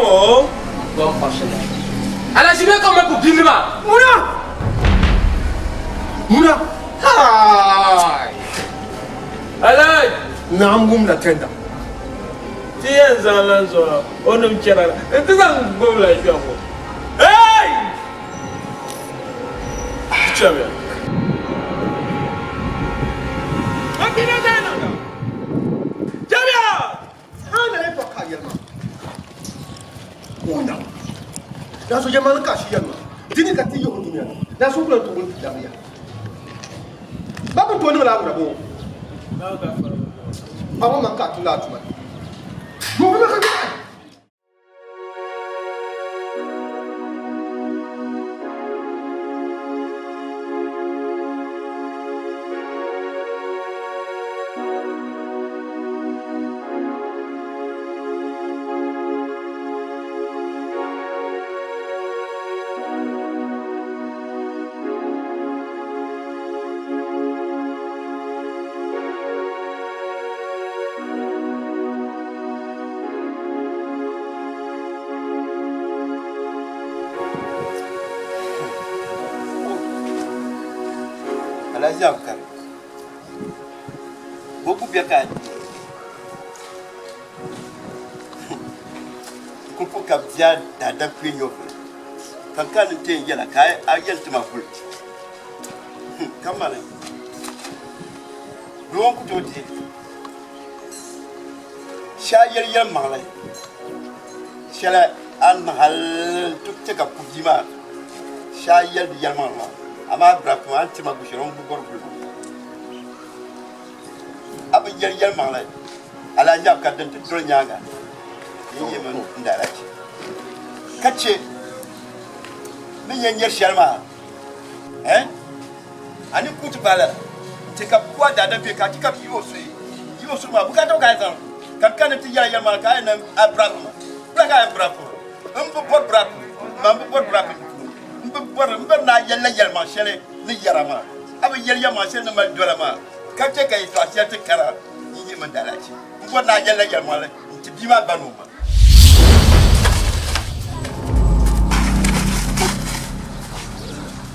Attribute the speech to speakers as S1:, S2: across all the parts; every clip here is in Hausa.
S1: Oh, bon, franchement. Alors, je vais quand même pour Bimba.
S2: Mouna.
S1: Allez,
S2: Namgum la tenda.
S1: tiens, Zalanzo, on ne me tient pas. Et tu vas me go là, je vais. Hey! Tu as bien.
S2: Naso jaman kashi yamma dini ka tiyo dunya naso kula to won dariya babu to ni la bo awa man ka tula tuma mo be ka
S3: Jamkar beaucoup bien quand kuku kabja dada kwenyo kankan te yala kai ayel tuma kul kamale ruwan ku jodi shayel yam male shala an mahal tukte ka kujima shayel yam male ama brako anti magushiro mbugor bulu aba yel mangla ala jab ka den to nyanga yi man ndara ci kace min yan sharma ani kutu bala te ka kwa da be ka tika biyo su ma buka to ka san kan ti yel mangla ka na abrako braka abrako mbu bor brako mambu bor brako mbe na yel ma shele ni yarama aba yel ma shele na dolama ka te ka to asiate kara yi man dala ci mbe na yel ma le ti bima banu ma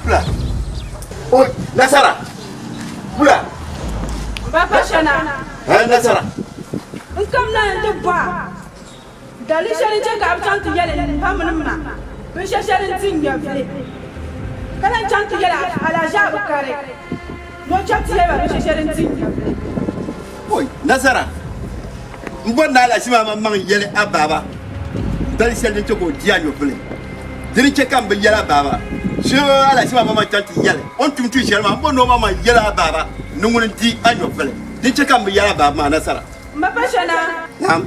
S3: pula o nasara pula
S4: Papa Shana
S3: nasara
S4: nkam na nte bwa dali shari je ka abchan tu yele hamna ma be shari tin ya vile kana chan tu yele ala ja ukare no chat yele be shari tin ya vile
S3: oi nasara mbe na la shima man yele ababa dali shari to ko dia yo vile diri che kam be yele ababa shi ala shima man chan tu yele on tum tu shari man no mama yele ababa nungun di anyo vile diri che kam be yele ababa ma nasara
S4: Papa Shana
S3: nam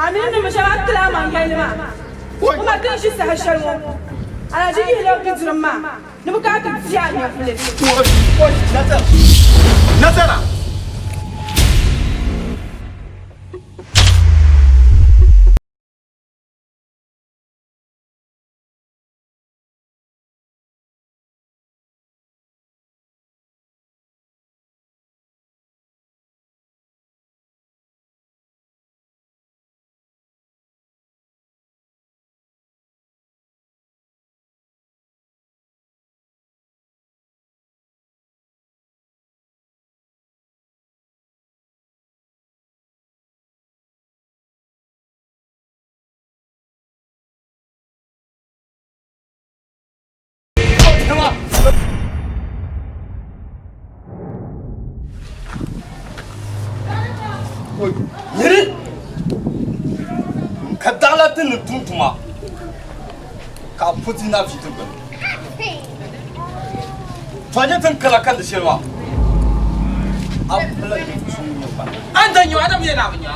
S4: aminu mashara kala man yele ma kuma kin shi sa sharmo ala ji yele ki drama ni buka ka dia ya vile
S3: oi nasara Yiri ka dala tin tuntuma ka puti na fitu ba fanya tin kala kan da shirwa abla ba
S1: an dan yo adam yana bunya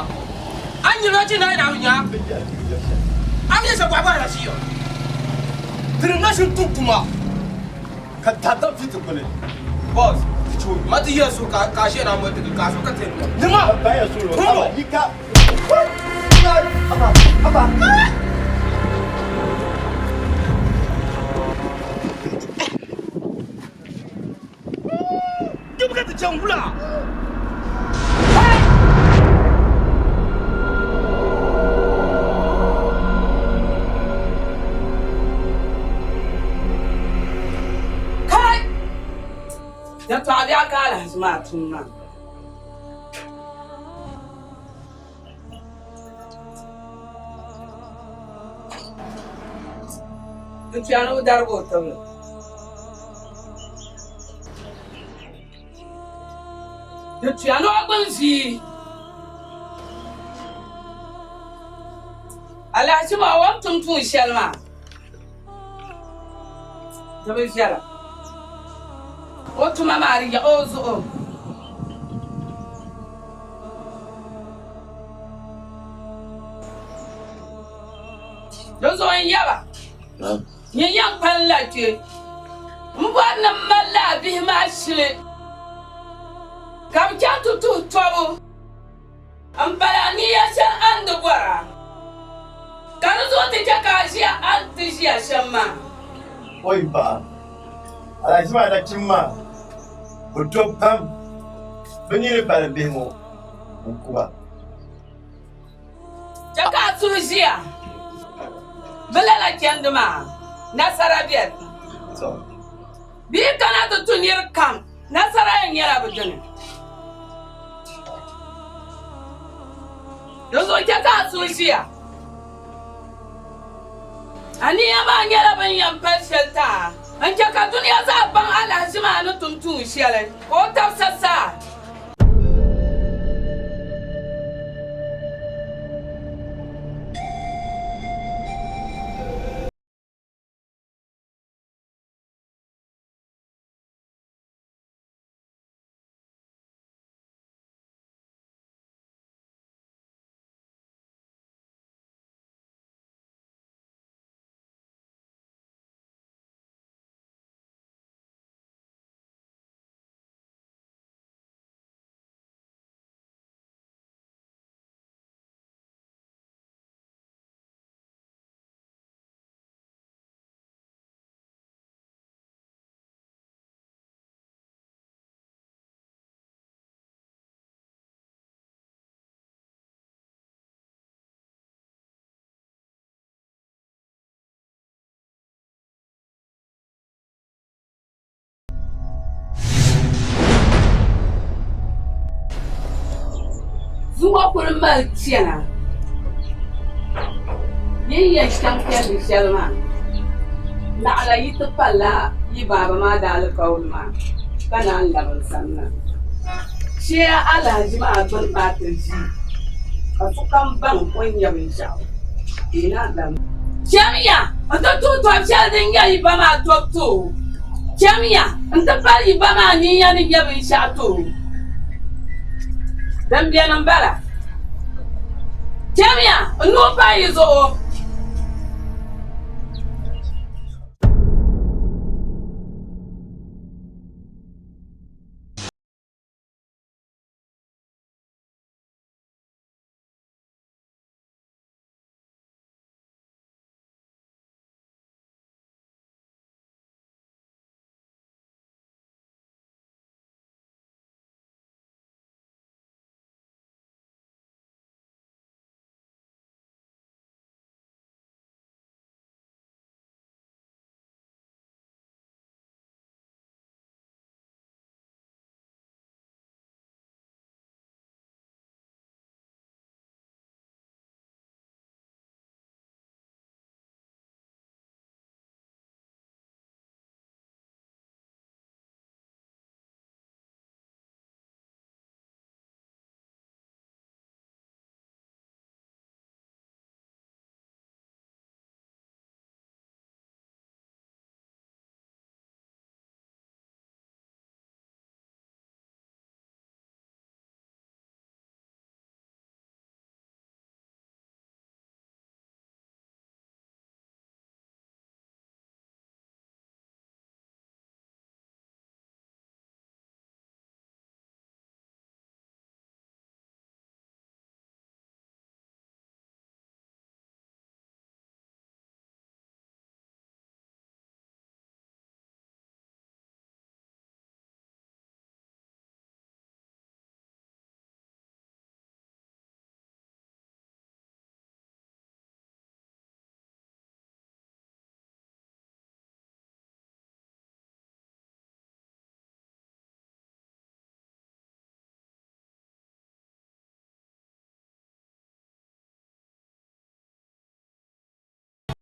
S1: an yi lokaci na yana bunya an yi sabwa ba da shi yo
S3: tin na shi tuntuma ka tata fitu ba ne
S1: boss mati yesu ka shi na mu ka so ka tin
S3: nima ba ya so aba yika aba buka ta can wula
S5: tɔɣa biɛɣu ka Alhaji maa tum maa. N tuya ni o darigi o tibili. Di tuya ni o gbini ʒii. Alhaji maa o tum tuun shɛli maa. Di bi viɛla. O tuma maa di yaɣi o zuɣu. Di zuɣu n yaba. Nyɛ yɛn kpanila kpe. N bɔri ni malila a bihi maa shili. Ka bi chaŋ ti tuhi tɔbu. N bala niya shɛli a ni bɔra. Ka di zuɣu ti chɛ ka a ʒiya a ti ʒiya shɛm maa.
S3: Oi paɣa Alhaji maa nachim maa o to pam bi niri bali bihi ŋɔ n kuba.
S5: Chɛ ka a suhu ʒiya. Bi lala chɛndi maa nasara biɛni. Bihi kana ti tu niri kam nasara yɛn nyɛla bi dini. Di zuɣu chɛ ka a suhu ʒiya. Aniya maa nyɛla bin yɛn pali shɛli taa. N chɛ ka duniya zaa baŋ Alhaji maa ni tum tuun shɛli ka o tabi sasaa. Zuɣu kuli mali chɛna. Yin yɛn shɛm piɛlli shɛli maa. Naɣila yi ti palila yi baaba maa daali kauli maa ka naan labi n samna. Shɛya Alhaji maa gbini maa ti ʒi ka sokam baŋ o nyɛ binshaɣu. Chɛmiya n ti tuhi tɔbu shɛli din nyɛ yi ba maa tɔbu too. Chɛmiya n ti pali yi ba maa niya ni nyɛ binshaɣu too. Din biɛni n bala. Chɛmiya n nuu pa yi zuɣu.